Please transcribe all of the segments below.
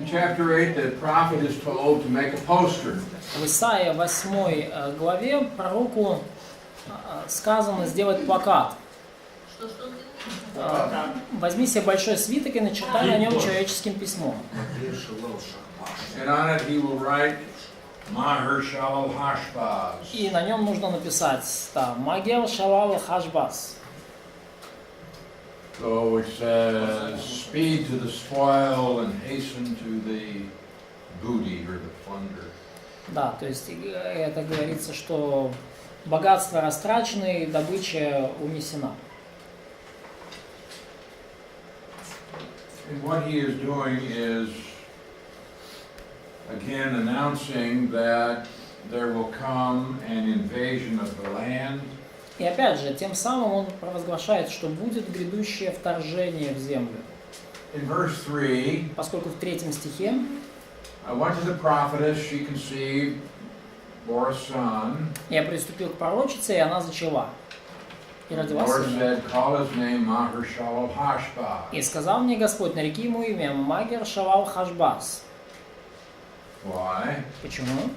chapter 8, the prophet is told to make a poster. В Исаии 8 главе пророку сказано сделать плакат. Возьми себе большой свиток и начертай на нем человеческим письмом. And on it he will write, Maher Shalal Hashbaz. И на нем нужно написать там Магер Шалал Хашбас. So it says, speed to the spoil and hasten to the booty or the plunder. Да, то есть это говорится, что богатство растрачено и добыча унесена. And what he is doing is, again, announcing that there will come an invasion of the land. И опять же, тем самым он провозглашает, что будет грядущее вторжение в землю. In verse 3, Поскольку в 3 стихе I went to the prophetess, she conceived, bore a son. я приступил к пророчице, и она зачала. И родила Lord сына. said, call his name Maher Shalal Hashbaz. И сказал мне Господь, нареки ему имя Магер Шалал Хашбас. Why? Почему?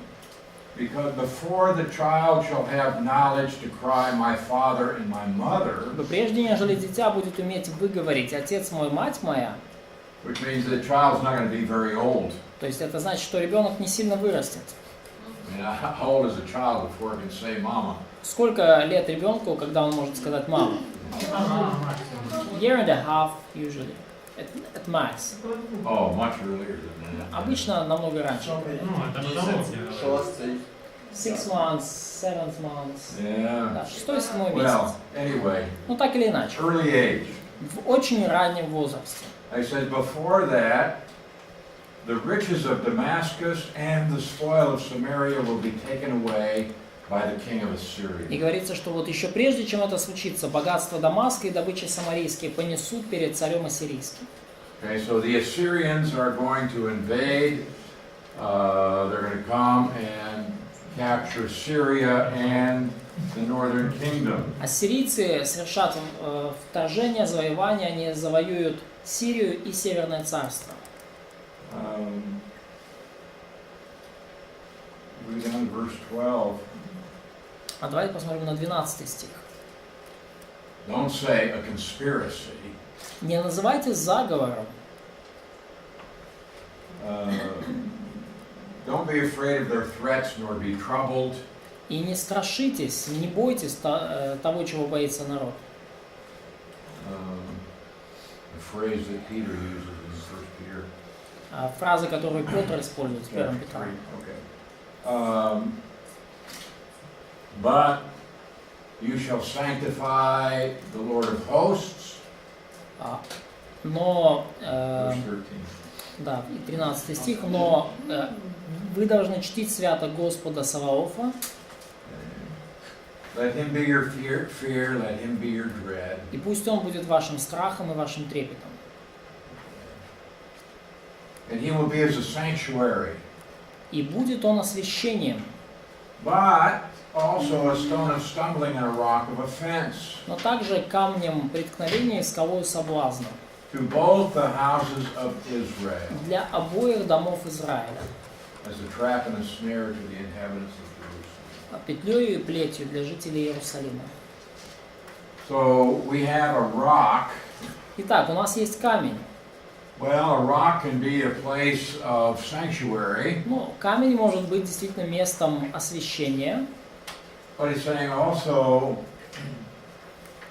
Because before the child shall have knowledge to cry, my father and my mother, Но прежде, нежели дитя будет уметь выговорить «Отец мой, мать моя», which means the child's not going to be very old. то есть это значит, что ребенок не сильно вырастет. I mean, how old is a child before it can say mama? Сколько лет ребенку, когда он может сказать «мама»? Year and a half, usually, at max. Oh, much earlier than that. Обычно намного раньше. 6 months, 7 months. Yeah. Да, 6-7 месяц. Well, anyway, Ну так или иначе. early age. В очень раннем возрасте. I said before that, the riches of Damascus and the spoil of Samaria will be taken away by the king of И Assyria. говорится, что вот еще прежде, чем это случится, богатство Дамаска и добыча самарийские понесут перед царем ассирийским. Okay, so the Assyrians are going to invade. They're going to come and capture Syria and the northern kingdom. Ассирийцы совершат вторжение, завоевание, они завоюют Сирию и Северное царство. Read down to verse 12. А давайте посмотрим на 12 стих. Don't say a conspiracy. Не называйте заговором. Don't be afraid of their threats nor be troubled. И не страшитесь, не бойтесь того, чего боится народ. A phrase that Peter uses in 1 Peter. Фраза, которую Петр использует в 1 Петра. Okay. But you shall sanctify the Lord of hosts. Но, Verse 13. да, и 13 стих, но вы должны чтить свято Господа Саваофа. Let him be your fear, let him be your dread. И пусть он будет вашим страхом и вашим трепетом. And he will be as a sanctuary. И будет он освящением. But also a stone of stumbling and a rock of offense. Но также камнем преткновения и скалой соблазна. To both the houses of Israel. Для обоих домов Израиля. As a trap and a snare to the inhabitants of Jerusalem. Петлею и плетью для жителей Иерусалима. So we have a rock. Итак, у нас есть камень. Well, a rock can be a place of sanctuary. Ну, камень может быть действительно местом освящения. But it's saying also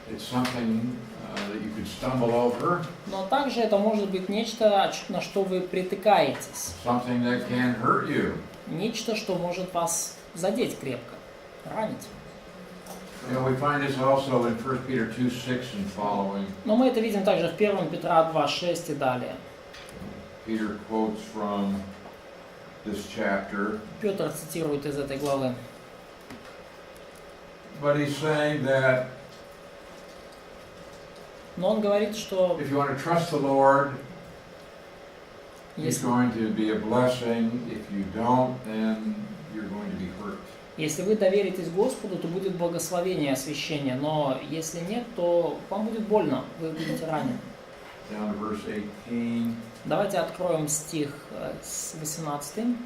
it's something that you could stumble over. Но также это может быть нечто, на что вы притыкаетесь. Something that can hurt you. Нечто, что может вас задеть крепко, ранить. You know, we find this also in 1 Peter 2:6 and following. Но мы это видим также в 1 Петра 2:6 и далее. Peter quotes from this chapter. Петр цитирует из этой главы. But he's saying that Но он говорит, что if you want to trust the Lord, He's если, going to be a blessing. If you don't, then you're going to be hurt. если вы доверитесь Господу, то будет благословение и освящение. Но если нет, то вам будет больно, вы будете ранены. down to verse 18. Давайте откроем стих с 18.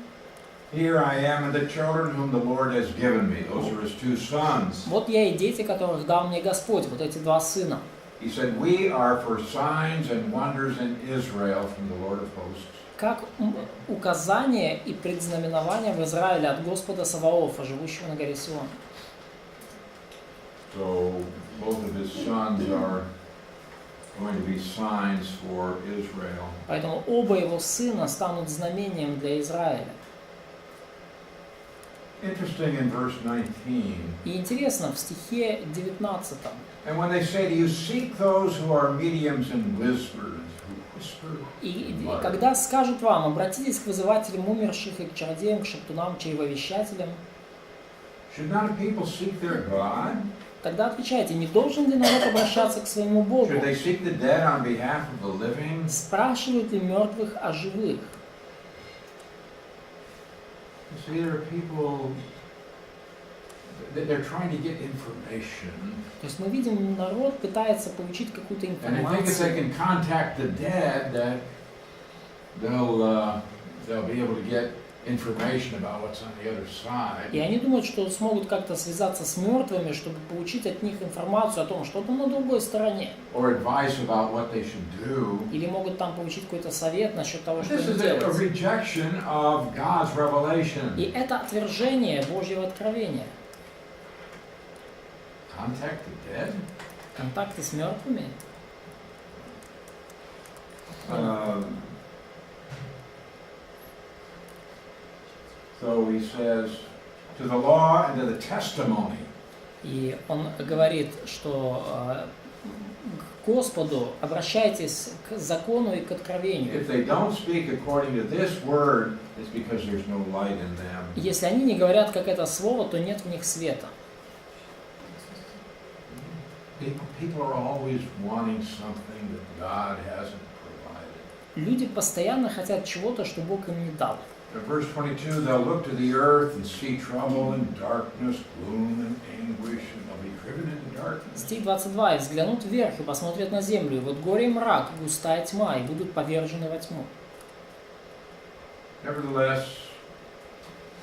Here I am and the children whom the Lord has given me. Those are his two sons. Вот я и дети, которых дал мне Господь, вот эти два сына. He said, we are for signs and wonders in Israel from the Lord of hosts. Как указание и предзнаменование в Израиле от Господа Саваофа, живущего на горе Сион. So both of his sons are going to be signs for Israel. Поэтому оба его сына станут знамением для Израиля. Interesting in verse 19. И интересно, в стихе 19. And when they say to you, seek those who are mediums and whispers, who whisper. И когда скажут вам, обратитесь к вызывателям умерших и к чародеям, к шептунам, чревовещателям, Should not a people seek their God? тогда отвечайте, не должен ли народ обращаться к своему Богу? Should they seek the dead on behalf of the living? Спрашивают ли мертвых о живых? You see, there are people they're trying to get information. То есть мы видим, народ пытается получить какую-то And they think if they информацию. can contact the dead, that they'll be able to get information about what's on the other side. И они думают, что смогут как-то связаться с мертвыми, чтобы получить от них информацию о том, что там на другой стороне. Or advice about what they should do. Или могут там получить какой-то совет насчет того, что This им is a делать. rejection of God's revelation. И это отвержение Божьего откровения. Contact the dead? Контакты с мертвыми. So he says, to the law and to the testimony. И он говорит, что к Господу обращайтесь к закону и к откровению. If they don't speak according to this word, it's because there's no light in them. Если они не говорят как это слово, то нет в них света. People are always wanting something that God hasn't provided. Люди постоянно хотят чего-то, что Бог им не дал. In verse 22, they'll look to the earth and see trouble and darkness, gloom and anguish, and they'll be driven into darkness. Стих 22. «И взглянут вверх, и посмотрят на землю, и вот горе и мрак, и густая тьма, и будут повержены во тьму». Nevertheless,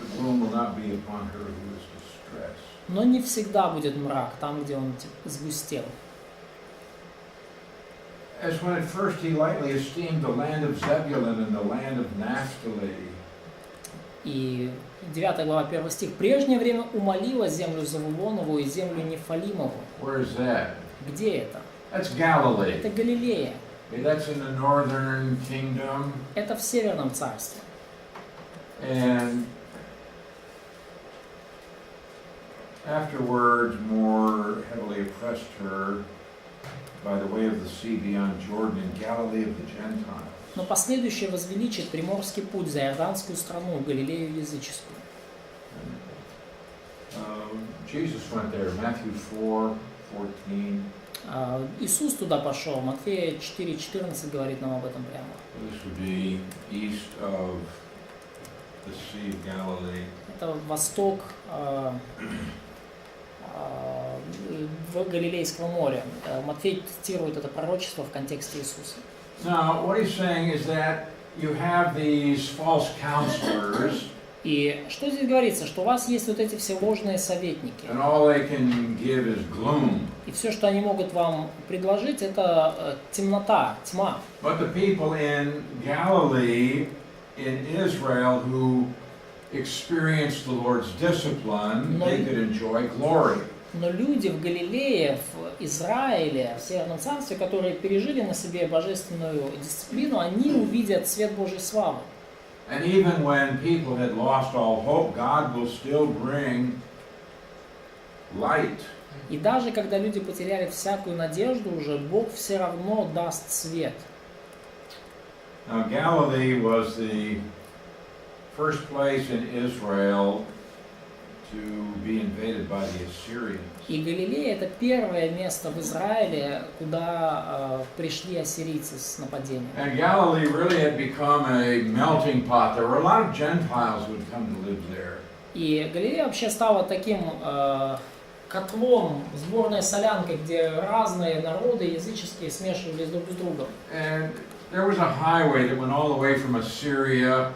the gloom will not be upon her who is distressed. Но не всегда будет мрак там, где он сгустел. As when at first he lightly esteemed the land of Zebulun and the land of Naphtali. И 9 глава 1 стих. «В прежнее время умолила землю Завулонову и землю Нефалимову». Where is that? Где это? That's Galilee. Это Галилея. Okay, that's in the northern kingdom. Это в Северном царстве. And afterwards more heavily oppressed her by the way of the sea beyond Jordan in Galilee of the Gentiles. Но последующее возвеличит приморский путь за Иорданскую страну, Галилею языческую. Jesus went there, Matthew 4:14. Иисус туда пошел. Матфея 4:14 говорит нам об этом прямо. This would be east of the Sea of Galilee. Это восток Галилейского моря. Матфей цитирует это пророчество в контексте Иисуса. Now, what he's saying is that you have these false counselors. И что здесь говорится? Что у вас есть вот эти все ложные советники. And all they can give is gloom. И все, что они могут вам предложить, это темнота, тьма. But the people in Galilee, in Israel, who experienced the Lord's discipline, they could enjoy glory. Но люди в Галилее, в Израиле, в Северном Царстве, которые пережили на себе божественную дисциплину, они увидят свет Божьей славы. And even when people had lost all hope, God will still bring light. И даже когда люди потеряли всякую надежду уже, Бог все равно даст свет. Now, Galilee was the first place in Israel to be invaded by the Assyrians. И Галилея — это первое место в Израиле, куда пришли ассирийцы с нападением. And Galilee really had become a melting pot. There were a lot of Gentiles who would come to live there. И Галилея вообще стала таким котлом, сборной солянкой, где разные народы языческие смешивались друг с другом. And there was a highway that went all the way from Assyria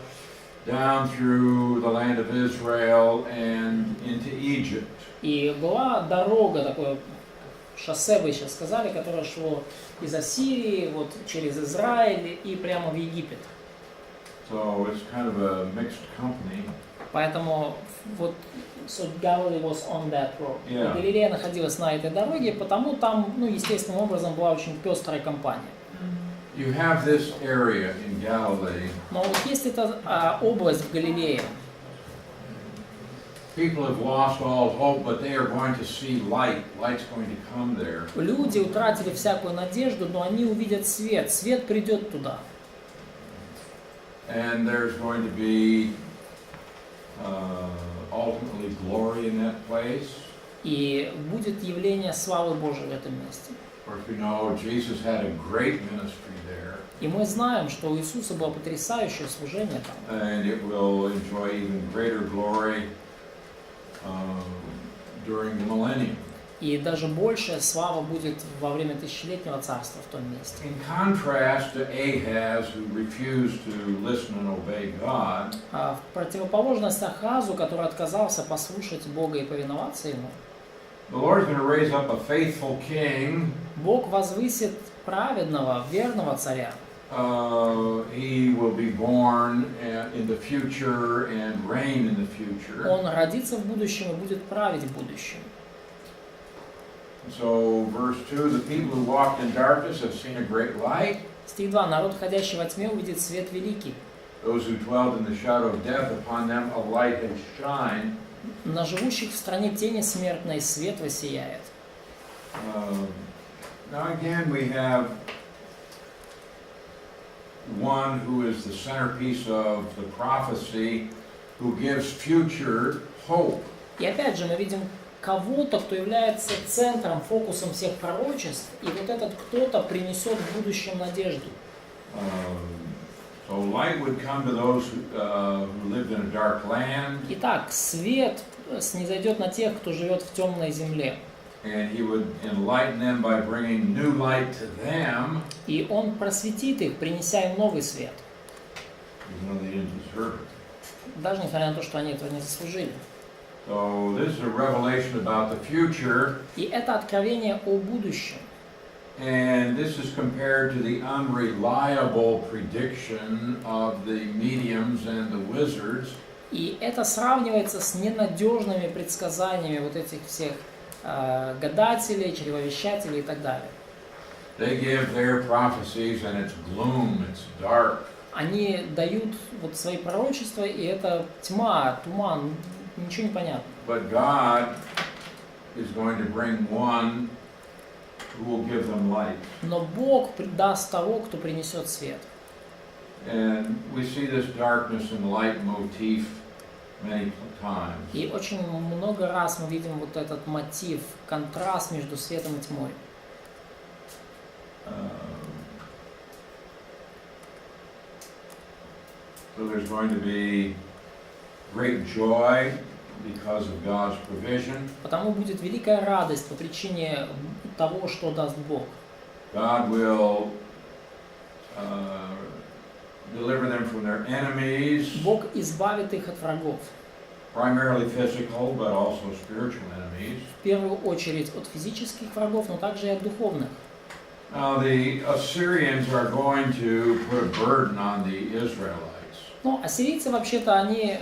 down through the land of Israel and into Egypt. И была дорога, такое шоссе, вы сейчас сказали, которое шло из Ассирии, вот через Израиль и прямо в Египет. So it's kind of a mixed company. Поэтому вот so Galilee was on that road. Yeah. Галилея находилась на этой дороге, потому там, ну, естественным образом была очень пестрая компания. You have this area in Galilee. Но вот есть эта область в Галилее. People have lost all hope, but they are going to see light. Light's going to come there. Люди утратили всякую надежду, но они увидят свет. Свет придет туда. And there's going to be ultimately glory in that place. И будет явление славы Божией в этом месте. Of course, we know Jesus had a great ministry there. И мы знаем, что у Иисуса было потрясающее служение там. And it will enjoy even greater glory during the millennium. И даже большая слава будет во время тысячелетнего царства в том месте. In contrast to Ahaz, who refused to listen and obey God, В противоположность Ахазу, который отказался послушать Бога и повиноваться Ему, the Lord is going to raise up a faithful king. Бог возвысит праведного, верного царя. He will be born in the future and reign in the future. Он родится в будущем и будет править в будущем. So, verse 2, the people who walked in darkness have seen a great light. Стих 2. Народ, ходящий во тьме, увидит свет великий. Those who dwelled in the shadow of death, upon them a light has shined. На живущих в стране тени смертной свет воссияет. Now again we have one who is the centerpiece of the prophecy, who gives future hope. И опять же мы видим кого-то, кто является центром, фокусом всех пророчеств, и вот этот кто-то принесет в будущем надежду. So light would come to those who lived in a dark land. Итак, свет снизойдет на тех, кто живет в темной земле. And he would enlighten them by bringing new light to them. И он просветит их, принеся им новый свет. Even though they didn't deserve it. Даже несмотря на то, что они этого не заслужили. So this is a revelation about the future. И это откровение о будущем. And this is compared to the unreliable prediction of the mediums and the wizards. И это сравнивается с ненадежными предсказаниями вот этих всех гадателей, чревовещателей и так далее. They give their prophecies and it's gloom, it's dark. Они дают вот свои пророчества, и это тьма, туман, ничего не понятно. But God is going to bring one who will give them light. Но Бог даст того, кто принесет свет. And we see this darkness and light motif many times. И очень много раз мы видим вот этот мотив, контраст между светом и тьмой. So there's going to be great joy because of God's provision. Потому будет великая радость по причине того, что даст Бог. God will deliver them from their enemies. Бог избавит их от врагов. Primarily physical, but also spiritual enemies. В первую очередь от физических врагов, но также и от духовных. Now the Assyrians are going to put a burden on the Israelites. Ну, ассирийцы вообще-то они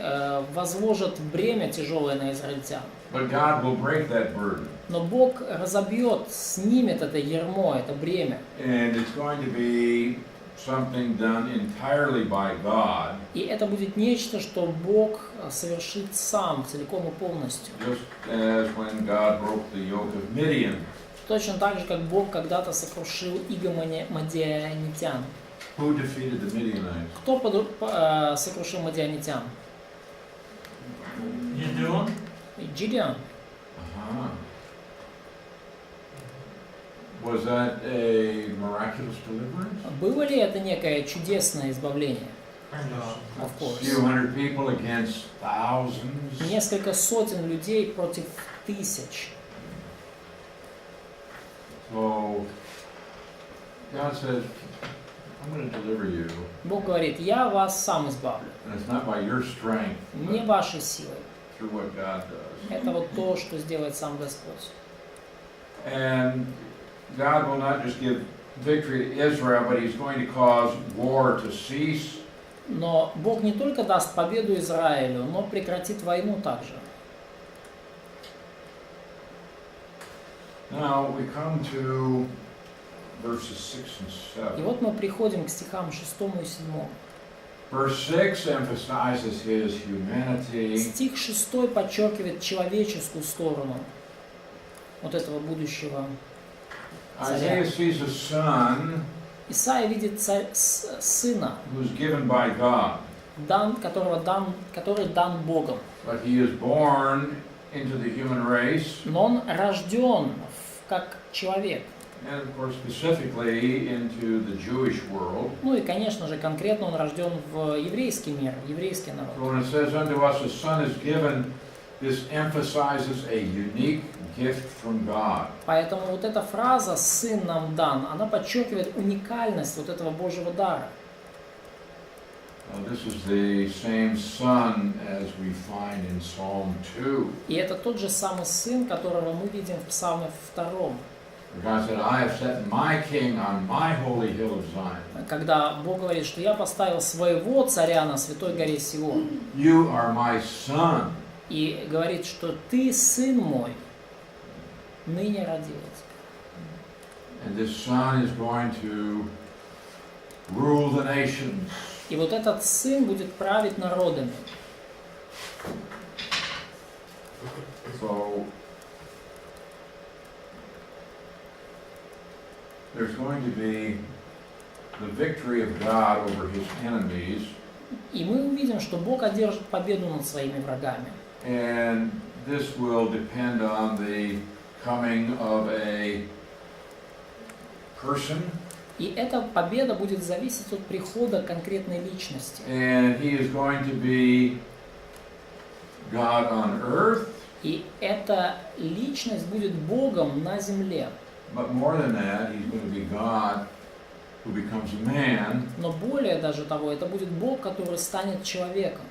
возложат бремя тяжелое на израильтян. But God will break that burden. Но Бог разобьет, снимет это ярмо, это бремя. And it's going to be something done entirely by God. И это будет нечто, что Бог совершит сам, целиком и полностью. Just as when God broke the yoke of Midian. Точно так же, как Бог когда-то сокрушил иго мадианитян. Who defeated the Midianites? Кто сокрушил мадианитян? Гедеон? Гидеон. Was that a miraculous deliverance? Было ли это некое чудесное избавление? Of A course. few hundred people against thousands. Несколько сотен людей против тысяч. God says, I'm going to deliver you. Бог говорит, я вас сам избавлю. And it's not by your strength, Не вашей силой. through what God does. Это вот то, что сделает сам Господь. And God will not just give victory to Israel, but He's going to cause war to cease. Но Бог не только даст победу Израилю, но прекратит войну также. Now we come to verses 6 and И 7. вот мы приходим к стихам 6 и 7. Verse 6 emphasizes His humanity. Стих 6 подчеркивает человеческую сторону вот этого будущего царя. Isaiah sees a son Исаия видит сына, who's given by God, который дан Богом. but he is born into the human race, Но он рожден как человек. and of course specifically into the Jewish world. Ну и, конечно же, конкретно он рожден в еврейский мир, в еврейский народ. So when it says unto us a son is given, this emphasizes a unique gift from God. Поэтому вот эта фраза «сын нам дан», она подчеркивает уникальность вот этого Божьего дара. This is the same son as we find in Psalm 2. И это тот же самый сын, которого мы видим в Псалме 2. God said, I have set my king on my holy hill of Zion. Когда Бог говорит, что я поставил своего царя на святой горе Сион. You are my son. И говорит, что ты сын мой, ныне родился. And this son is going to rule the nations. И вот этот сын будет править народами. So there's going to be the victory of God over his enemies. И мы увидим, что Бог одержит победу над своими врагами. And this will depend on the coming of a person. И эта победа будет зависеть от прихода конкретной личности. And he is going to be God on earth. И эта личность будет Богом на земле. But more than that, he's going to be God who becomes a man. Но более даже того, это будет Бог, который станет человеком.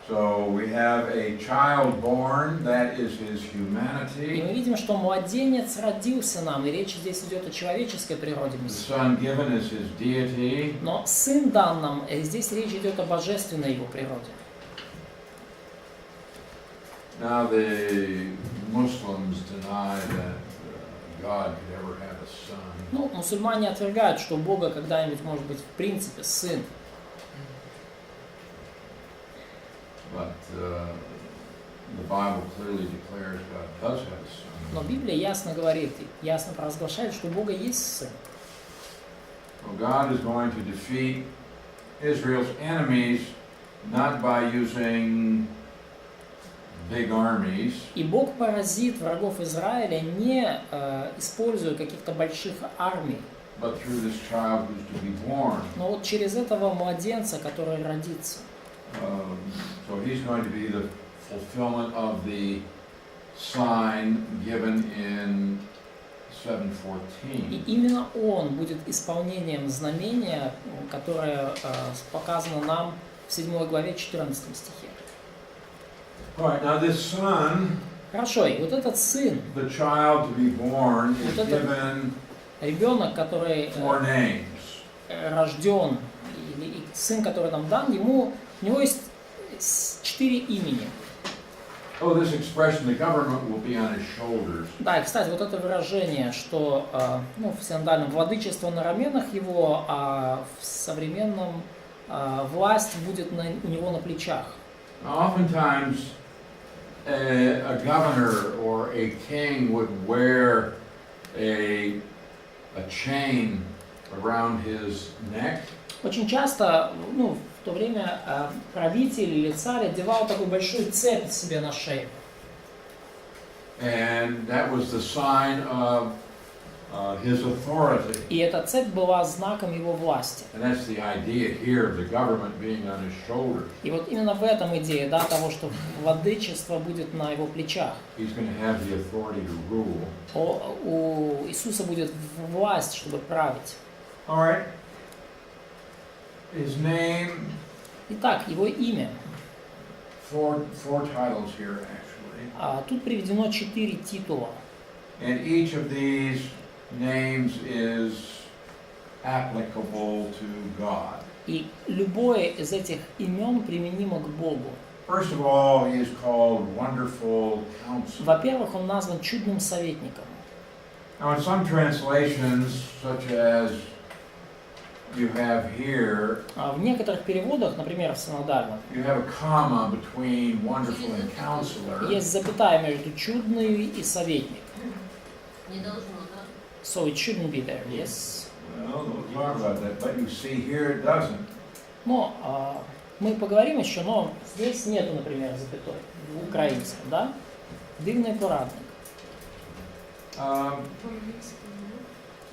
So we have a child born, that is his И мы humanity. видим, что младенец родился нам, и речь здесь идет о человеческой природе The Мессии. son given is his deity. Но сын дан нам, и здесь речь идет о божественной его природе. Now the Muslims deny that God could ever have a son. Ну, мусульмане отвергают, что у Бога когда-нибудь может быть в принципе сын. But the Bible clearly declares God does have a son. Но Библия ясно говорит, ясно провозглашает, что у Бога есть сын. Well, God is going to defeat Israel's enemies not by using big armies, И Бог поразит врагов Израиля, не используя каких-то больших армий, but through this child who's to be born. но вот через этого младенца, который родится. So he's going to be the fulfillment of the sign given in 7:14. И именно он будет исполнением знамения, которое показано нам в 7 главе 14 стихе. All right, now this son, Хорошо, и вот этот сын, the child to be born, is Вот это- given ребенок, который 4 names. рожден, или сын, который нам дан, у него есть 4 имени. Oh, this expression, the government will be on his shoulders. Да, и, кстати, вот это выражение, что в синодальном владычество на раменах его, а в современном власть будет у него на плечах. Now, oftentimes, a governor or a king would wear a chain around his neck. Очень часто, в то время правитель или царь одевал такую большую цепь себе на шею. And that was the sign of his authority. И эта цепь была знаком его власти. And that's the idea here of the government being on his shoulders. И вот именно в этом идея, того, что владычество будет на его плечах. He's going to have the authority to rule. У Иисуса будет власть, чтобы править. All right. His name, Итак, его имя. four titles here actually. Тут приведено 4 титула. And each of these names is applicable to God. И любое из этих имен применимо к Богу. First of all, he is called Wonderful Counselor. Во-первых, он назван чудным советником. Now, in some translations, such as you have here, В некоторых переводах, например, в синодальном, you have a comma between Wonderful and Counselor. есть запятая между чудный и советник. Не должно, да? So it shouldn't be there, yes. Well, we'll talk about that, but you see here it doesn't. Но мы поговорим еще, но здесь нету, например, запятой в украинском, да? Дивный порадник.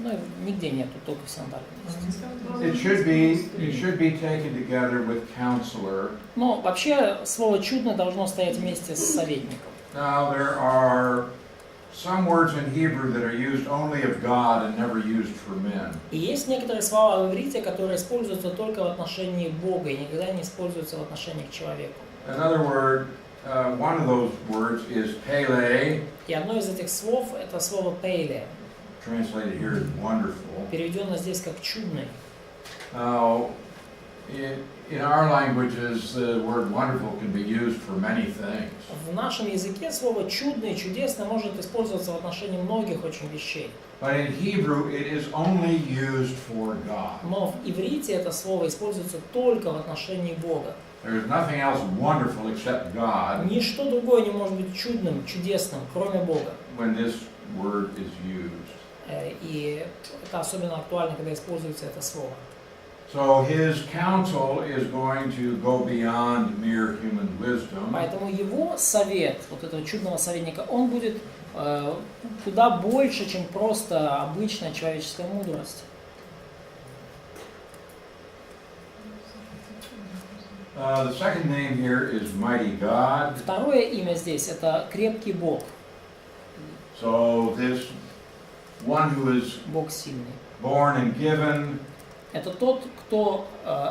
Ну, нигде нету, только в синодальном. It should be taken together with counselor. Но вообще слово чудно должно стоять вместе с советником. Now there are some words in Hebrew that are used only of God and never used for men. И есть некоторые слова в иврите, которые используются только в отношении Бога и никогда не используются в отношении к человеку. Another word, one of those words is pele, И одно из этих слов это слово пейле, translated here as wonderful. переведено здесь как чудный. Now, in our languages, the word wonderful can be used for many things. В нашем языке слово чудный, чудесный может использоваться в отношении многих очень вещей. But in Hebrew, it is only used for God. Но в иврите это слово используется только в отношении Бога. There is nothing else wonderful except God Ничто другое не может быть чудным, чудесным, кроме Бога. when this word is used. И это особенно актуально, когда используется это слово. So his counsel is going to go beyond mere human wisdom. Поэтому его совет, вот этого чудного советника, он будет куда больше, чем просто обычная человеческая мудрость. The second name here is Mighty God. Второе имя здесь это крепкий Бог, So this one who is Бог сильный. born and given, Это тот, кто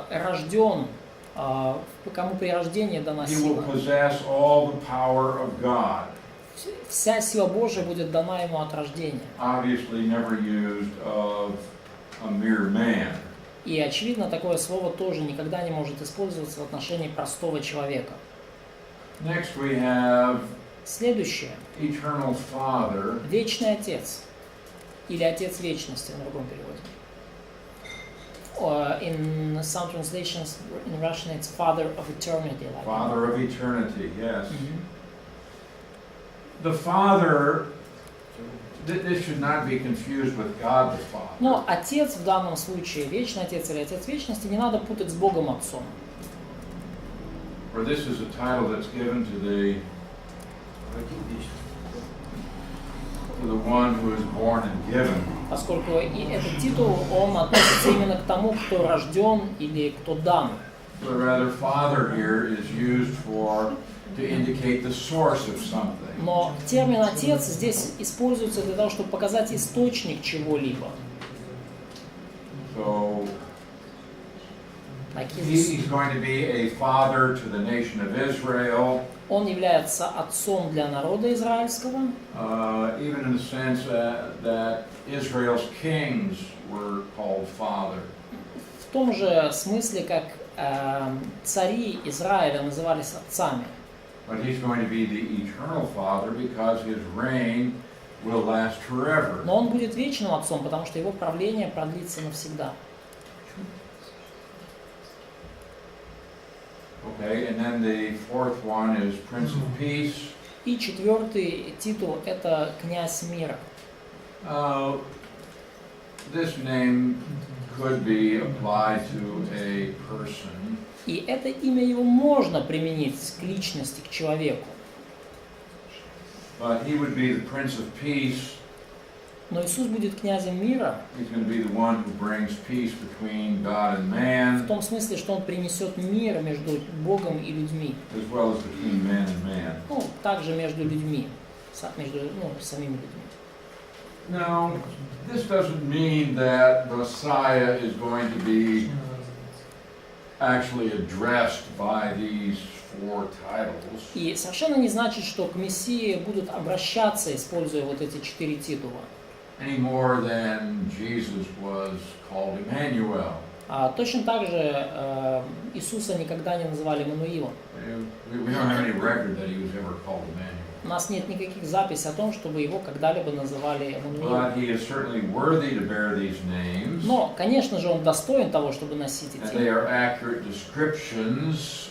рожден, кому при рождении дана he will сила. possess all the power of God. Вся сила Божия будет дана ему от рождения. Obviously never used of a mere man. И очевидно, такое слово тоже никогда не может использоваться в отношении простого человека. Next we have Следующее. Eternal Father. Вечный Отец. Или Отец Вечности на другом переводе. In some translations, in Russian, it's Father of Eternity. Like Father of eternity, yes. The Father, this should not be confused with God the Father. Но Отец в данном случае, Вечный Отец или Отец Вечности, не надо путать с Богом Отцом. For this is a title that's given to the one who is born and given. Поскольку и этот титул, он относится именно к тому, кто рожден или кто дан. But rather, Father here is used to indicate the source of something. Но термин «отец» здесь используется для того, чтобы показать источник чего-либо. So Like he's going to be a father to the nation of Israel, он является отцом для народа израильского, even in the sense that Israel's kings were called father. в том же смысле, как цари Израиля назывались отцами. But he's going to be the eternal father because his reign will last forever. Но он будет вечным отцом, потому что его правление продлится навсегда. Okay, and then the fourth one is Prince of Peace. И четвертый титул – это князь мира. This name could be applied to a person. И это имя его можно применить к личности, к человеку. But he would be the Prince of Peace. Но Иисус будет князем мира He's going to be the one who brings peace between God and в man, том смысле, что он принесет мир между Богом и людьми. as well as between man and man. Ну, также между людьми, между самими людьми. Now, this doesn't mean that Messiah is going to be actually addressed by these four titles. И совершенно не значит, что к Мессии будут обращаться, используя вот эти 4 титула. Any more than Jesus was called Emmanuel. Точно так же Иисуса никогда не называли Эммануилом. We don't have any record that he was ever called Emmanuel. У нас нет никаких записей о том, чтобы его когда-либо называли Эммануилом. But he is certainly worthy to bear these names. Но, конечно же, он достоин того, чтобы носить And эти they имена. are accurate descriptions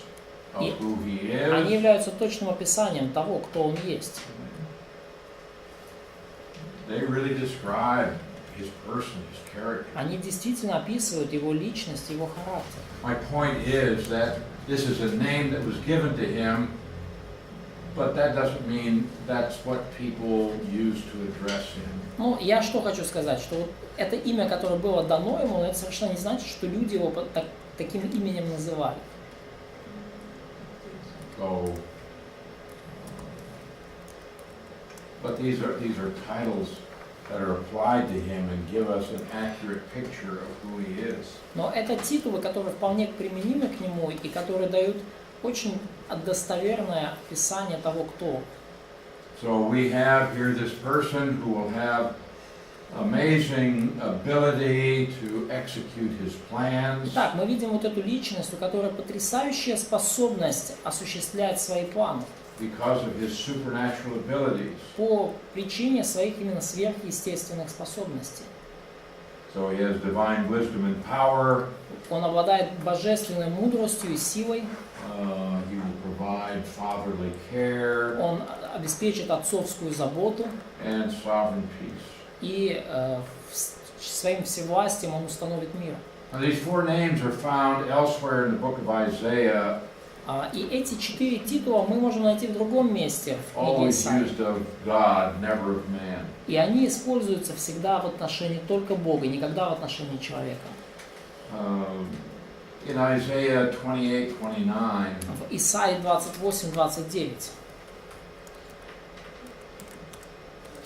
of who he Они is. являются точным описанием того, кто он есть. They really describe his person, his character. Они действительно описывают его личность, его характер. My point is that this is a name that was given to him, but that doesn't mean that's what people use to address him. Ну, я что хочу сказать, что вот это имя, которое было дано ему, это совершенно не значит, что люди его таким именем называли. So, but these are titles that are applied to him and give us an accurate picture of who he is. Но это титулы, которые вполне применимы к нему и которые дают очень достоверное описание того, кто он. So we have here this person who will have amazing ability to execute his plans. Итак, мы видим вот эту личность, у которой потрясающая способность осуществлять свои планы Because of his supernatural abilities. по причине своих именно сверхъестественных способностей. So he has divine wisdom and power. Он обладает божественной мудростью и силой. He will provide fatherly care Он обеспечит отцовскую заботу. and sovereign peace. И своим всевластием он установит мир. Now, these four names are found elsewhere in the book of Isaiah, И эти 4 титула мы можем найти в другом месте в книге always Исаии. used of God, never of man. И они используются всегда в отношении только Бога, никогда в отношении человека. In Isaiah 28:29, В Исаии 28-29.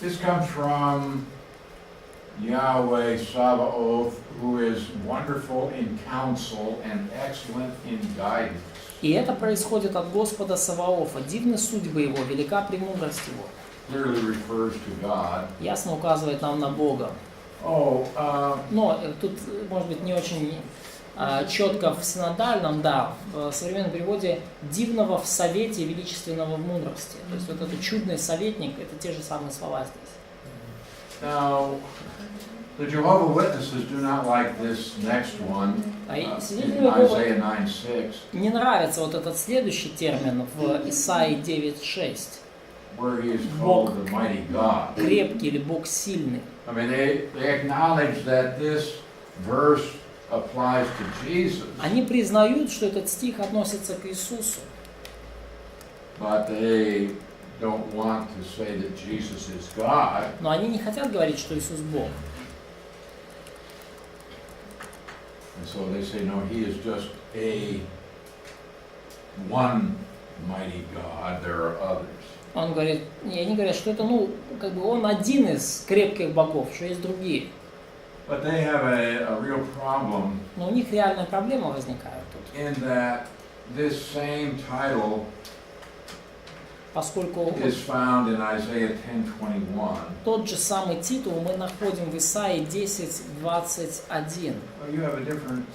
this comes from Yahweh Sabaoth, who is wonderful in counsel and excellent in guidance. И это происходит от Господа Саваофа. Дивны судьбы его, велика премудрость его. Clearly refers to God. Ясно указывает нам на Бога. Но тут, может быть, не очень четко в синодальном, да, в современном переводе «дивного в совете и величественного в мудрости». То есть вот этот чудный советник, это те же самые слова здесь. Now, the Jehovah Witnesses do not like this next one in Isaiah 9:6, Не нравится вот этот следующий термин в Исаии 9:6. where he is called the mighty God. Крепкий или Бог сильный. I mean, they acknowledge that this verse applies to Jesus, Они признают, что этот стих относится к Иисусу, but they don't want to say that Jesus is God. но они не хотят говорить, что Иисус Бог. And so they say, no, he is just one mighty God, there are others. Он говорит, и они говорят, что это, как бы он один из крепких богов, что есть другие. But they have a real problem Но у них реальная проблема возникает тут, in that this same title поскольку is found in Isaiah 10:21. тот же самый титул мы находим в Исаии 10:21. You have a different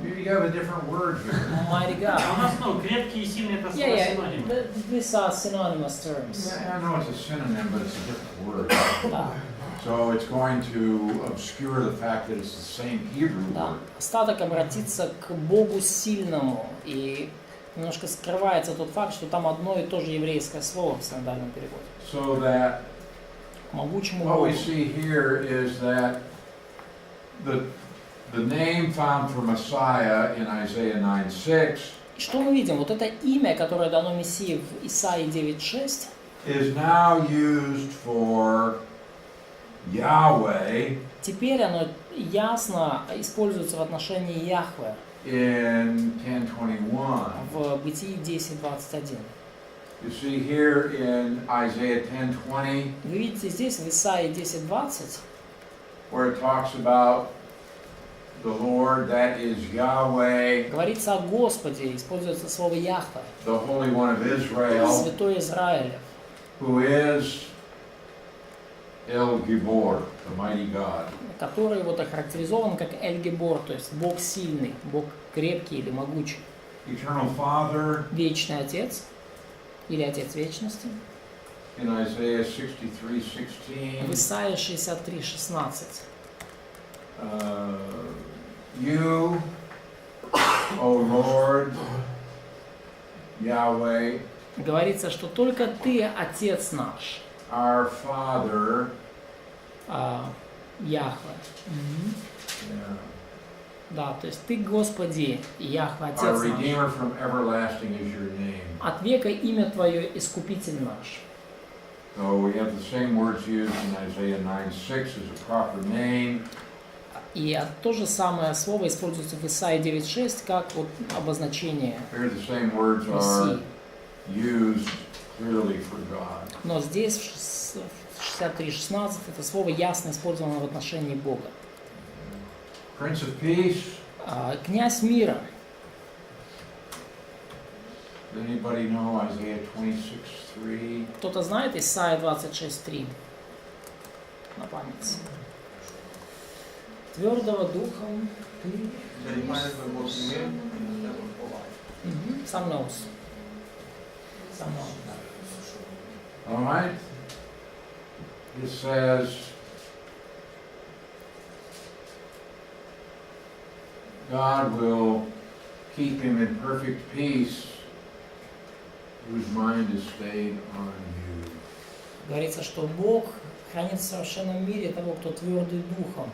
you have a different word here. Mighty God. У нас, крепкий и сильный это слова Yeah, синонимы. these are synonymous terms. I know it's a synonym, but it's a different word. Да, So it's going to obscure the fact that it's the same Hebrew да. word. Остаток обратится к Богу сильному, и немножко скрывается тот факт, что там одно и то же еврейское слово в синодальном переводе. So that К могучему what Богу. we see here is that the name found for Messiah in Isaiah 9:6 И что мы видим? Вот это имя, которое дано Мессии в Исаии 9:6, is now used for Yahweh теперь оно ясно используется в отношении Яхве in 10:21. в Бытии 10:21. You see here in Isaiah 10:20, Вы видите здесь, в Исаии 10:20, where it talks about the Lord, that is Yahweh, говорится о Господе, используется слово Яхве, the Holy One of Israel, Святой Израиля, who is El Gibor, the mighty God. который вот охарактеризован как Эль-Гибор, то есть Бог сильный, Бог крепкий или могучий. Eternal Father Вечный Отец, или Отец Вечности. in Isaiah 63:16. В Исаии 63:16. You, O Lord, Yahweh, Говорится, что только Ты, Отец наш, our Father, Яхве. yeah, Да, то есть Ты, Господи, Яхве, our Отец наш. Redeemer from everlasting is your name. От века имя Твое, Искупитель наш. So we have the same words used in Isaiah 9:6 as a proper name. И то же самое слово используется в Исаии 9:6 как вот обозначение Here the same words are Мессии. used clearly for God. Но здесь в 63:16 это слово ясно использовано в отношении Бога. Prince of Peace. Князь мира. Does anybody know Isaiah 26:3? Кто-то знает Исаия 26:3 на память? Твердого духом. Сам knows. Сам knows. All right. It says, God will keep him in perfect peace whose mind is stayed on you. Говорится, что Бог хранит в совершенном мире того, кто твердый духом.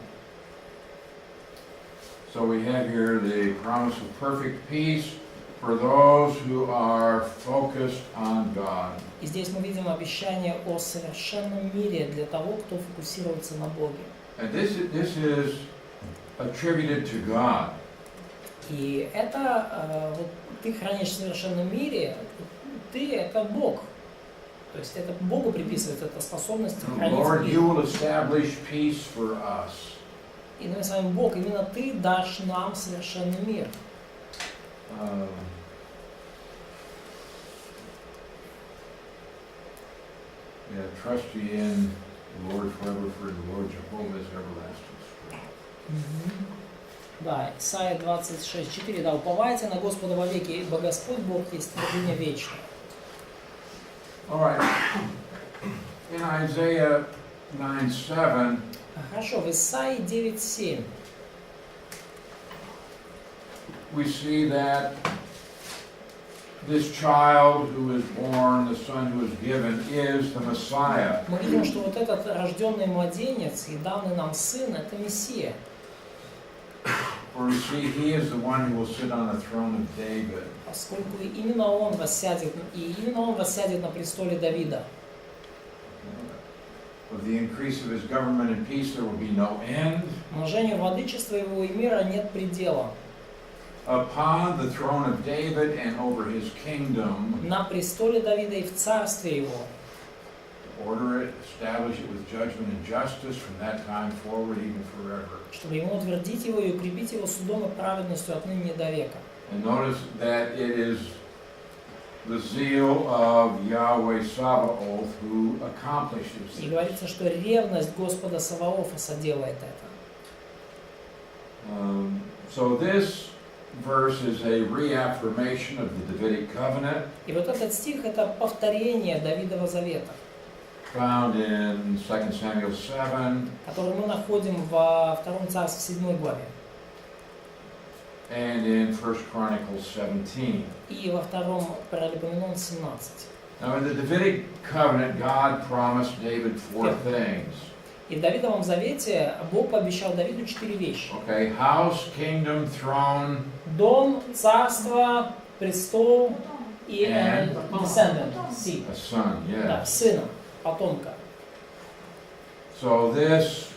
So we have here the promise of perfect peace for those who are focused on God. И здесь мы видим обещание о совершенном мире для того, кто фокусируется на Боге. And this is attributed to God. И это, вот ты хранишь в совершенном мире, ты это Бог. То есть это Богу приписывается эта способность хранить Lord, мир. you will establish peace for us. И мы с вами Бог, именно ты дашь нам совершенный мир. Yeah, trust ye in the Lord forever, for the Lord Jehovah is everlasting strength. Да, Исайя 26:4, да, уповайте на Господа вовеки, ибо Господь Бог есть творение вечное. All right. In Isaiah 9:7, Хорошо, в Исаии 9:7 we see that this child who is born, the son who is given, is the Messiah. мы видим, что вот этот рожденный младенец и данный нам сын – это Мессия. For we see he is the one who will sit on the throne of David. Поскольку именно он воссядет на престоле Давида. Of the increase of his government and peace there will be no end. Умножению владычества его и мира нет предела. Upon the throne of David and over his kingdom, На престоле Давида и в царстве его. order it, establish it with judgment and justice from that time forward, even forever. Чтобы ему утвердить его и укрепить его судом и праведностью отныне до века. And notice that it is the zeal of Yahweh Sabaoth who accomplishes И this. говорится, что ревность Господа Саваофа соделает это. So this verse is a reaffirmation of the Davidic covenant И вот этот стих – это повторение Давидова завета, found in 2 Samuel 7 который мы находим во 2 Царстве 7 главе and in 1 Chronicles 17. и во 2 Паралипоменон 17. Now in the Davidic covenant, God promised David four things. И в Давидовом завете Бог пообещал Давиду 4 вещи. Okay, house, kingdom, throne, Дом, царство, престол и And? descendant, seed. a son, Да, yes. сына, потомка. So this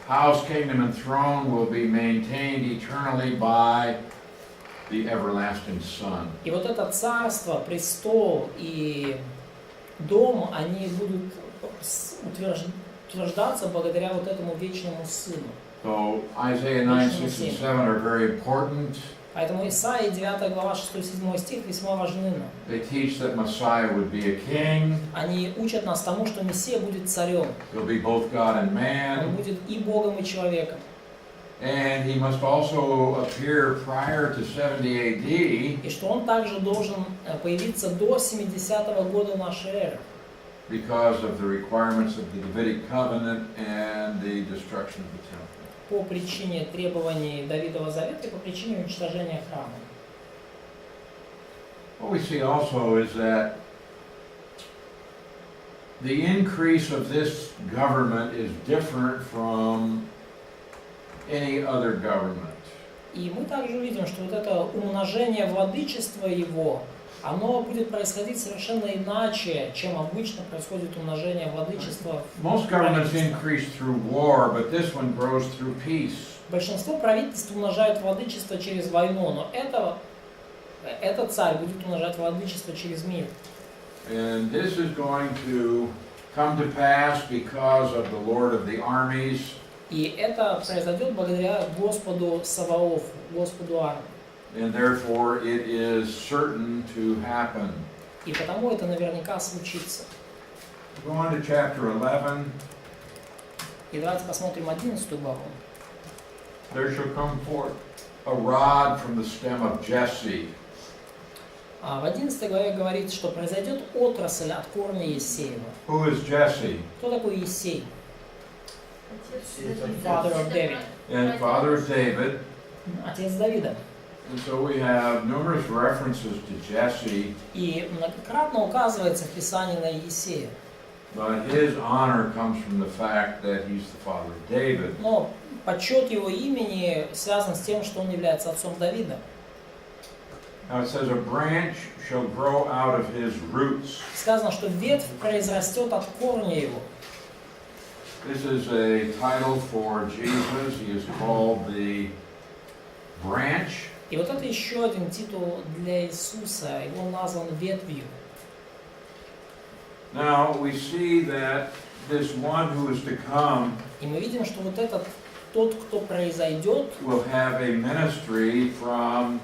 house, kingdom, and throne will be maintained eternally by the everlasting Son. И вот это царство, престол и дом, они будут утверждаться благодаря вот этому вечному Сыну. So Isaiah 9, 6, and 7 are very important. Поэтому Исаии 9 глава 6-7 стих весьма важны нам. They teach that Messiah would be a king. Они учат нас тому, что Мессия будет царем. He'll be both God and Он man. будет и Богом, и человеком. And he must also appear prior to 70 AD И что он также должен появиться до 70-го года нашей эры. because of the requirements of the Davidic covenant and the destruction of the temple. По причине требований Давидова завета и по причине уничтожения храма. What we see also is that the increase of this government is different from any other government. И мы также видим, что вот это умножение владычества его, оно будет происходить совершенно иначе, чем обычно происходит умножение владычества. Most governments increase through war, but this one grows through peace. Большинство правительств умножают владычество через войну, но этот царь будет умножать владычество через мир. And this is going to come to pass because of the Lord of the armies. И это произойдет благодаря Господу Саваофу, Господу армии. And therefore it is certain to happen. И потому это наверняка случится. Go on to chapter 11. И давайте посмотрим 11 главу. There shall come forth a rod from the stem of Jesse. В 11 главе говорится, что произойдет отрасль от корня Иисеева. Who is Jesse? Кто такой Иисей? Father of David. And father of David. Отец Давида. And so we have numerous references to Jesse. И многократно указывается в Писании на Иисея. But his honor comes from the fact that he's the father of David. Но почет его имени связан с тем, что он является отцом Давида. Now it says a branch shall grow out of his roots. Сказано, что ветвь произрастет от корня его. This is a title for Jesus. He is called the branch. И вот это еще один титул для Иисуса. Его назван ветвью. Now we see that this one who is to come И мы видим, что вот этот тот, кто произойдет, will have a ministry from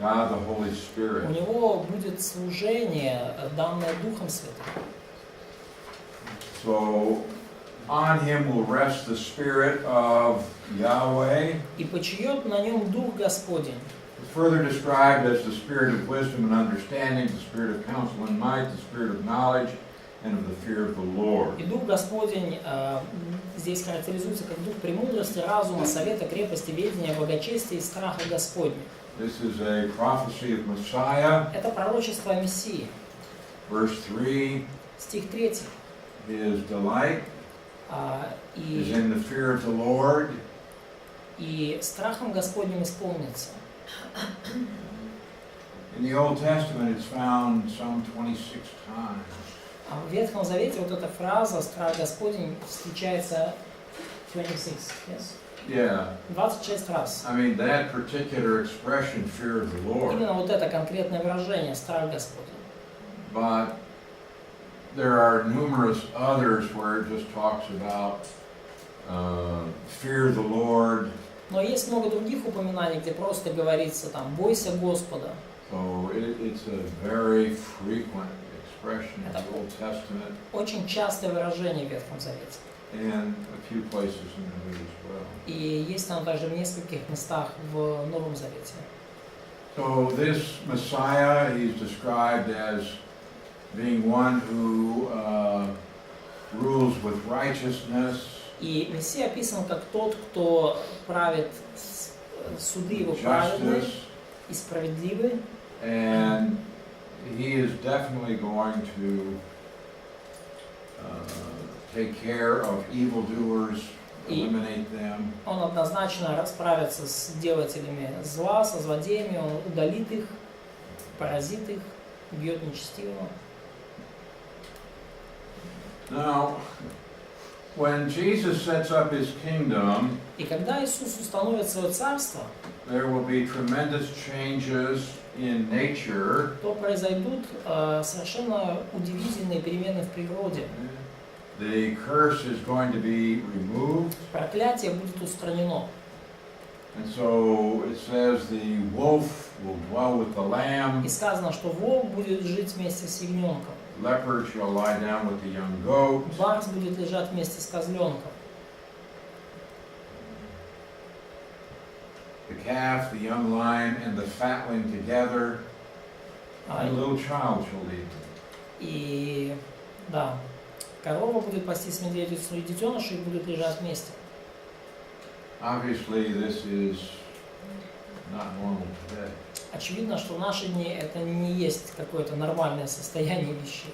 God the Holy у Spirit. него будет служение, данное Духом Святым. So on him will rest the Spirit of Yahweh. И почиет на нем Дух Господень. It's further described as the Spirit of wisdom and understanding, the Spirit of counsel and might, the Spirit of knowledge and of the fear of the Lord. И Дух Господень здесь характеризуется как Дух премудрости, разума, совета, крепости, ведения, благочестия и страха Господня. This is a prophecy of Messiah. Это пророчество о Мессии. Verse 3, Стих 3. his delight is in the fear of the Lord. И страхом Господним исполнится. In the Old Testament, it's found some 26 times. А в Ветхом Завете вот эта фраза «страх Господень» встречается 26, yes? Yeah. 26 раз. I mean, that particular expression, fear of the Lord. Именно вот это конкретное выражение «страх Господень». But there are numerous others where it just talks about fear of the Lord. Но есть много других упоминаний, где просто говорится там «бойся Господа». So it's a very frequent expression in the Old Testament. Очень частое выражение в Ветхом Завете. And a few places in the New as well. И есть там также в нескольких местах в Новом Завете. So this Messiah, he's described as being one who rules with righteousness. И Мессия описан как тот, кто правит, суды его праведны и справедливы. And he is definitely going to take care of evildoers, eliminate them. Он однозначно расправится с делателями зла, со злодеями, он удалит их, поразит их, убьет нечестивого. Now, when Jesus sets up his kingdom, И когда Иисус установит свое царство, there will be tremendous changes in nature, то произойдут совершенно удивительные перемены в природе. the curse is going to be removed. Проклятие будет устранено. And so it says the wolf will dwell with the lamb, И сказано, что волк будет жить вместе с ягненком. leopard shall lie down with the young goat. Барс будет лежать вместе с козленком. The calf, the young lion, and the fatling together, and a little child shall lead them. И да, корова будет пастись медведицу, и детеныши их будут лежать вместе. Obviously, this is not normal today. Очевидно, что в наши дни это не есть какое-то нормальное состояние вещей.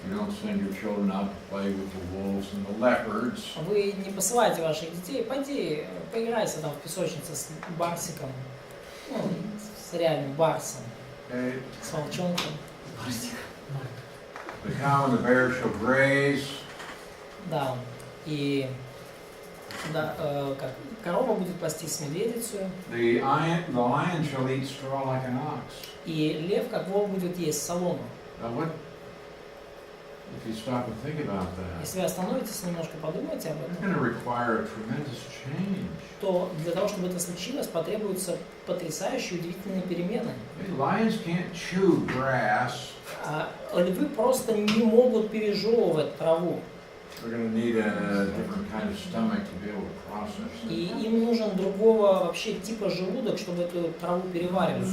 You don't send your children out to play with the wolves and the leopards. Вы не посылаете ваших детей, пойди, поиграйся там в песочнице с барсиком, ну, с реальным барсом, Okay? с волчонком. The cow and the bear shall graze. Да, и да, как корова будет пастись с медведицей, The lion shall eat straw like an ox. и лев, как волк, будет есть солому. Now what, if you stop and think about that, Если вы остановитесь, немножко подумайте об it's этом, going to require a tremendous change. то для того, чтобы это случилось, потребуются потрясающие, удивительные перемены. Lions can't chew grass. Львы просто не могут пережевывать траву, They're going to need a different kind of stomach to be able to process и it. им нужен другого вообще типа желудок, чтобы эту траву переваривать.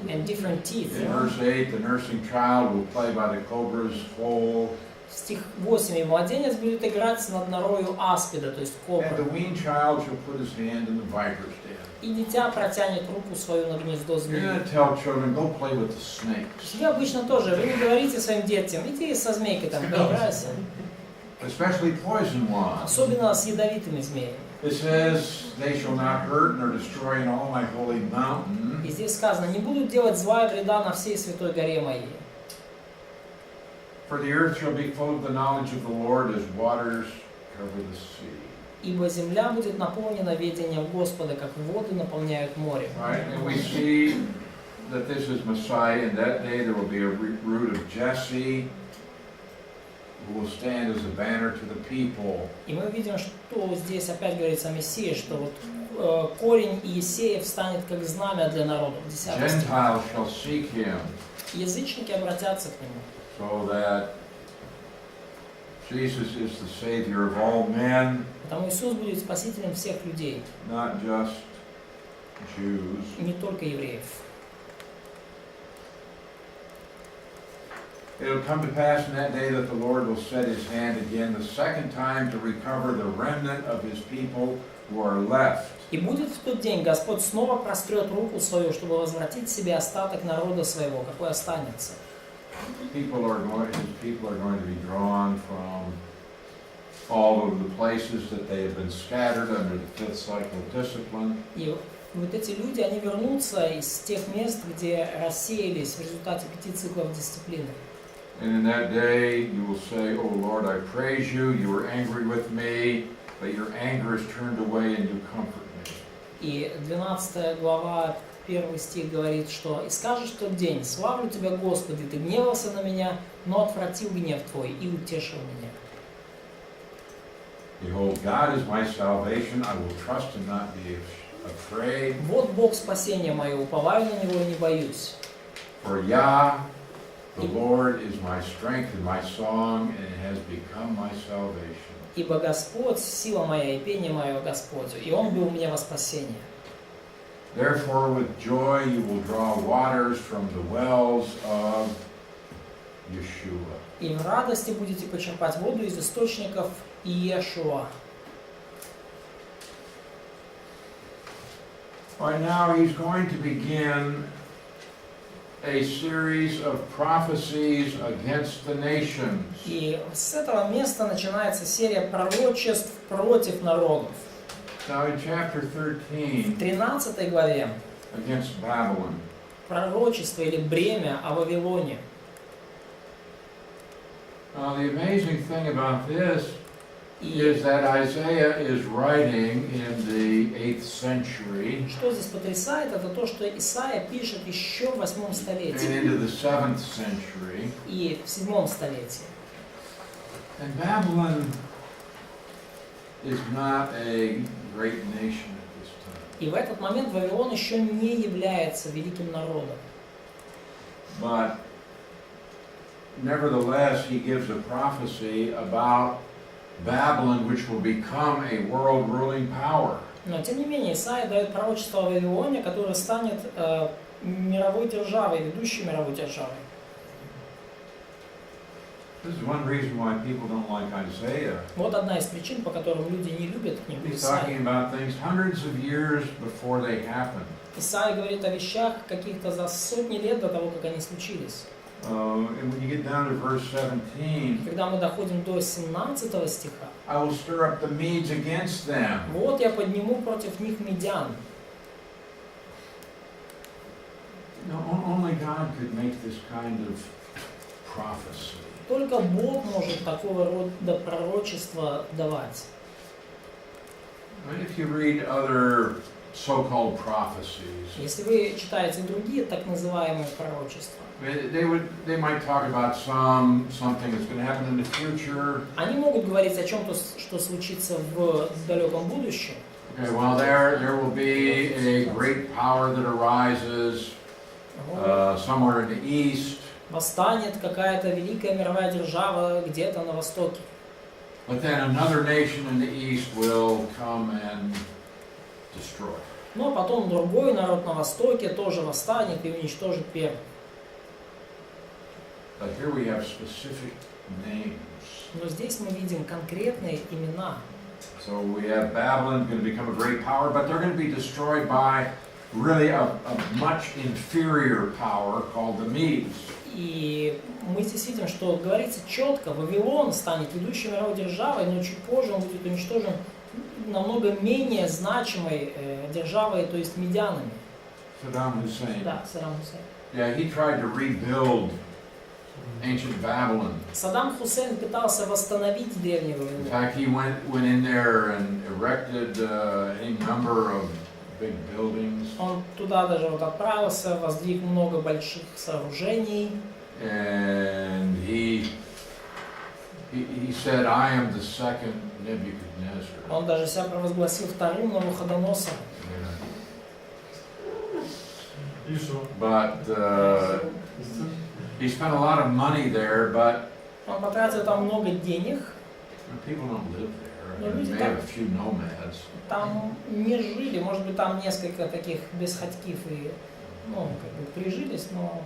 And different teeth. In verse 8, the nursing child will play by the cobra's hole, Стих 8. И младенец будет играть над норою аспида, то есть and кобра. the weaned child shall put his hand in the viper's den. И дитя протянет руку свою на гнездо You're змеи. going to tell children, go play with the snakes. Вы обычно тоже, вы не говорите своим детям, иди со змейкой там поиграйся. Especially poison ones. Особенно с ядовитыми змеями. It says, they shall not hurt nor destroy in all my holy mountain. И здесь сказано, не будут делать зла и вреда на всей святой горе моей. For the earth shall be full of the knowledge of the Lord as waters cover the sea. Ибо земля будет наполнена ведением Господа, как воды наполняют море. Right? And we see that this is Messiah. In that day there will be a root of Jesse who will stand as a banner to the people. И мы видим, что здесь опять говорится о Мессии, что вот корень Иисеев станет как знамя для народов. 10 стих. Gentiles shall seek him, Язычники обратятся к нему. so that Jesus is the Savior of all men, Потому Иисус будет спасителем всех людей, not just Jews. не только евреев. It will come to pass in that day that the Lord will set his hand again the second time to recover the remnant of his people who are left. И будет в тот день Господь снова прострет руку свою, чтобы возвратить себе остаток народа своего, какой останется. His people are going to be drawn from all over the places that they have been scattered under the fifth cycle of discipline. И вот эти люди, они вернутся из тех мест, где рассеялись в результате 5 циклов дисциплины. And in that day you will say, "O Lord, I praise you. You were angry with me, but your anger is turned away and you comfort me." И 12 глава, 1 стих говорит, что «И скажешь в тот день, славлю Тебя, Господи, Ты гневался на меня, но отвратил гнев Твой и утешил меня». Behold, God is my salvation. I will trust and not be afraid. Вот Бог спасения мое, уповаю на Него и не боюсь. For Yah, the Lord, is my strength and my song, and it has become my salvation. Ибо Господь, сила моя и пение мое Господю, и Он был мне во спасение. Therefore, with joy you will draw waters from the wells of Yeshua. И в радости будете почерпать воду из источников Иешуа. Right now, he's going to begin a series of prophecies against the nations. И с этого места начинается серия пророчеств против народов. Now, in chapter 13, В 13 главе against Babylon, пророчество или бремя о Вавилоне. the amazing thing about this is that Isaiah is writing in the 8th century Что здесь потрясает, это то, что Исаия пишет еще в 8 and столетии into the 7th century. и в 7 столетии. And Babylon is not a great nation at this time. И в этот момент Вавилон еще не является великим народом. But nevertheless, he gives a prophecy about Babylon, which will become a world ruling power. Но тем не менее, Исаия дает пророчество о Вавилоне, которое станет мировой державой, ведущей мировой державой. This is one reason why people don't like Isaiah. Вот одна из причин, по которым люди не любят книгу He's Исаии. talking about things hundreds of years before they happen. Исаия говорит о вещах каких-то за сотни лет до того, как они случились. And when you get down to verse 17, Когда мы доходим до 17 стиха, I will stir up the Medes against them. вот я подниму против них медян. Only God could make this kind of prophecy. Только Бог может такого рода пророчества давать. If you read other so-called prophecies, Если вы читаете другие так называемые пророчества, they might talk about something that's going to happen in the future. они могут говорить о чем-то, что случится в далеком будущем. Okay, well, there will be a great power that arises somewhere in the east. Восстанет какая-то великая мировая держава где-то на востоке. But then another nation in the east will come and destroy. Но потом другой народ на востоке тоже восстанет и уничтожит первый. But here we have specific names. Но здесь мы видим конкретные имена. So we have Babylon going to become a great power, but they're going to be destroyed by really a much inferior power called the Medes. И мы здесь видим, что говорится четко, Вавилон станет ведущей мировой державой, но чуть позже он будет уничтожен намного менее значимой державой, то есть медянами. Saddam Hussein. Да, Саддам Хусейн. Yeah, he tried to rebuild ancient Babylon. Саддам Хусейн пытался восстановить древний In Вавилон. fact, he went in there and erected any number of big buildings. Он туда даже вот отправился, воздвиг много больших сооружений. And he said, I am the second Nebuchadnezzar. Он даже себя провозгласил вторым Навуходоносором. But he spent a lot of money there, but Он потратил там много денег, people don't live there. No, I mean, люди they have a так- few nomads. там не жили, может быть там несколько таких бесхатькив и, ну, как бы прижились, но